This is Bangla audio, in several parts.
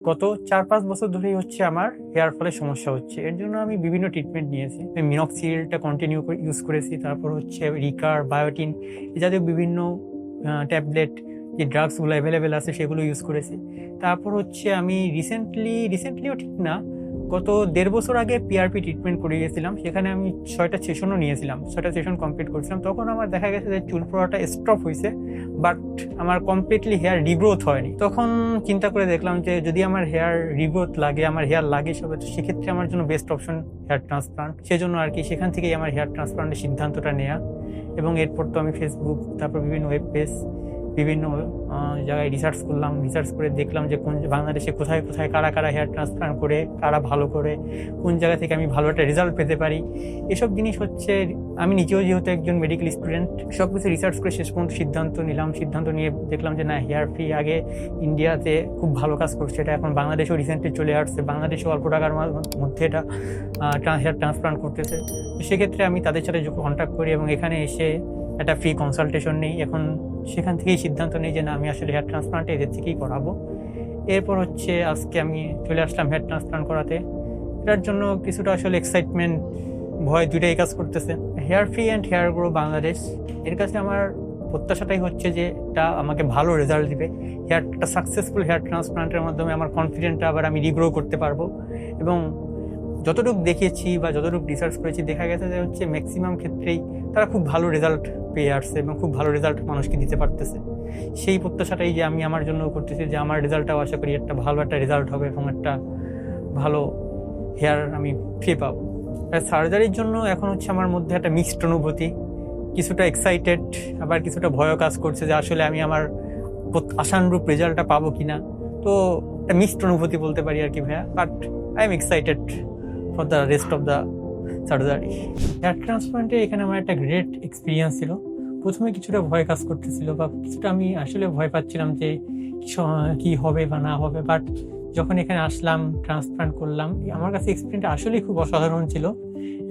গত 4-5 বছর ধরেই হচ্ছে আমার হেয়ার ফলের সমস্যা হচ্ছে। এর জন্য আমি বিভিন্ন ট্রিটমেন্ট নিয়েছি। আমি মিনক্সিডিলটা কন্টিনিউ ইউজ করেছি। তারপর হচ্ছে রিকার, বায়োটিন এ জাতীয় বিভিন্ন ট্যাবলেট যে ড্রাগসগুলো অ্যাভেলেবেল আছে সেগুলো ইউজ করেছি। তারপর হচ্ছে আমি রিসেন্টলিও ঠিক না, গত 1.5 বছর আগে পিআরপি ট্রিটমেন্ট করে গেছিলাম। সেখানে আমি 6টা সেশনও নিয়েছিলাম, 6টা সেশন কমপ্লিট করেছিলাম। তখন আমার দেখা গেছে যে চুল পড়াটা স্টপ হয়েছে, বাট আমার কমপ্লিটলি হেয়ার রিগ্রোথ হয়নি। তখন চিন্তা করে দেখলাম যে যদি আমার হেয়ার রিগ্রোথ লাগে, আমার হেয়ার লাগে সবে, তো সেক্ষেত্রে আমার জন্য বেস্ট অপশন হেয়ার ট্রান্সপ্লান্ট। সেজন্য আর কি সেখান থেকেই আমার হেয়ার ট্রান্সপ্লান্টের সিদ্ধান্তটা নেওয়া। এবং এরপর তো আমি ফেসবুক, তারপর বিভিন্ন ওয়েব পেজ, বিভিন্ন জায়গায় রিসার্চ করলাম। রিসার্চ করে দেখলাম যে বাংলাদেশে কোথায় কোথায় কারা কারা হেয়ার ট্রান্সপ্লান্ট করে, কারা ভালো করে, কোন জায়গা থেকে আমি ভালো একটা রেজাল্ট পেতে পারি। এসব জিনিস হচ্ছে আমি নিজেও যেহেতু একজন মেডিকেল স্টুডেন্ট, সব কিছু রিসার্চ করে শেষ পর্যন্ত সিদ্ধান্ত নিয়ে দেখলাম যে না, হেয়ার ফ্রি আগে ইন্ডিয়াতে খুব ভালো কাজ করছে, এটা এখন বাংলাদেশেও রিসেন্টলি চলে আসছে, বাংলাদেশেও অল্প টাকার মধ্যে এটা হেয়ার ট্রান্সপ্লান্ট করতেছে। তো সেক্ষেত্রে আমি তাদের সাথে কন্ট্যাক্ট করি এবং এখানে এসে একটা ফ্রি কনসালটেশন নেই। এখন সেখান থেকেই সিদ্ধান্ত নেই যে না, আমি আসলে হেয়ার ট্রান্সপ্লান্ট এদের থেকেই করাবো। এরপর হচ্ছে আজকে আমি চলে আসলাম হেয়ার ট্রান্সপ্লান্ট করাতে। এটার জন্য কিছুটা আসলে এক্সাইটমেন্ট, ভয় দুইটাই কাজ করতেছে। Hair free and hair grow Bangladesh, এর কাছে আমার প্রত্যাশাটাই হচ্ছে যে এটা আমাকে ভালো রেজাল্ট দিবে। একটা সাকসেসফুল হেয়ার ট্রান্সপ্লান্টের মাধ্যমে আমার কনফিডেন্টটা আবার আমি রিগ্রো করতে পারবো। এবং যতটুকু দেখেছি বা যতটুকু রিসার্চ করেছি, দেখা গেছে যে হচ্ছে ম্যাক্সিমাম ক্ষেত্রেই তারা খুব ভালো রেজাল্ট পেয়ে আসছে এবং খুব ভালো রেজাল্ট মানুষকে দিতে পারতেছে। সেই প্রত্যাশাটাই যে আমি আমার জন্য করতেছি, যে আমার রেজাল্টটাও আশা করি একটা ভালো একটা রেজাল্ট হবে এবং একটা ভালো হেয়ার আমি ফ্রি পাবো। সার্জারির জন্য এখন হচ্ছে আমার মধ্যে একটা মিক্সড অনুভূতি, কিছুটা এক্সাইটেড, আবার কিছুটা ভয়ও কাজ করছে যে আসলে আমি আমার আশানুরূপ রেজাল্টটা পাবো কিনা। তো একটা মিক্সড অনুভূতি বলতে পারি আর কি ভাইয়া, but I am excited for the rest of the surgery. Hair ট্রান্সপ্লান্টে এখানে আমার একটা গ্রেট এক্সপিরিয়েন্স ছিল। প্রথমে কিছুটা ভয় কাজ করতেছিল বা কিছুটা আমি আসলে ভয় পাচ্ছিলাম যে কি হবে বা না হবে, বাট যখন এখানে আসলাম, ট্রান্সপ্লান্ট করলাম, আমার কাছে এক্সপিরিয়েন্সটা আসলেই খুব অসাধারণ ছিল।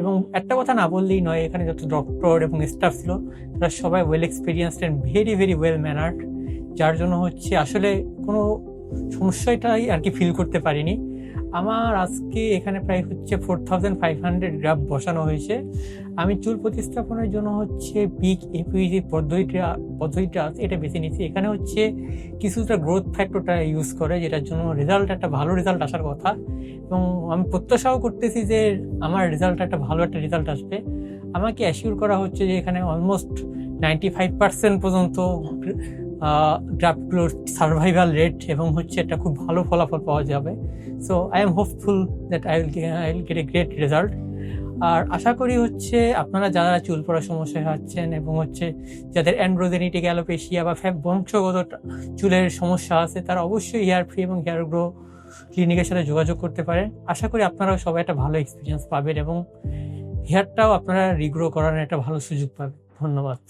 এবং একটা কথা না বললেই নয়, এখানে যত ডক্টর এবং স্টাফ ছিল তারা সবাই well experienced and very very well ম্যানার্ড, যার জন্য হচ্ছে আসলে কোনো সমস্যাটাই আর কি ফিল করতে পারিনি। আমার আজকে এখানে প্রায় হচ্ছে 4500 গ্রাফ বসানো হয়েছে। আমি চুল প্রতিস্থাপনের জন্য হচ্ছে পিক এপিজি পদ্ধতিটা আছে, এটা বেছে নিচ্ছি। এখানে হচ্ছে কিছুটা গ্রোথ ফ্যাক্টরটা ইউজ করে, যেটার জন্য একটা ভালো রেজাল্ট আসার কথা। এবং আমি প্রত্যাশাও করতেছি যে আমার একটা ভালো একটা রেজাল্ট আসবে। আমাকে অ্যাসিওর করা হচ্ছে যে এখানে অলমোস্ট 95% পর্যন্ত গ্রাফগুলোর সার্ভাইভাল রেট এবং হচ্ছে একটা খুব ভালো ফলাফল পাওয়া যাবে। So I am hopeful that I will get a great result. আর আশা করি হচ্ছে আপনারা যারা চুল পড়ার সমস্যায় হচ্ছেন এবং হচ্ছে যাদের অ্যান্ড্রোজেনেটিক অ্যালোপেশিয়া বা বংশগত চুলের সমস্যা আছে, তারা অবশ্যই হেয়ার ফ্রি এবং হেয়ার গ্রো ক্লিনিকের সাথে যোগাযোগ করতে পারেন। আশা করি আপনারাও সবাই একটা ভালো এক্সপিরিয়েন্স পাবেন এবং হেয়ারটাও আপনারা রিগ্রো করার একটা ভালো সুযোগ পাবেন। ধন্যবাদ।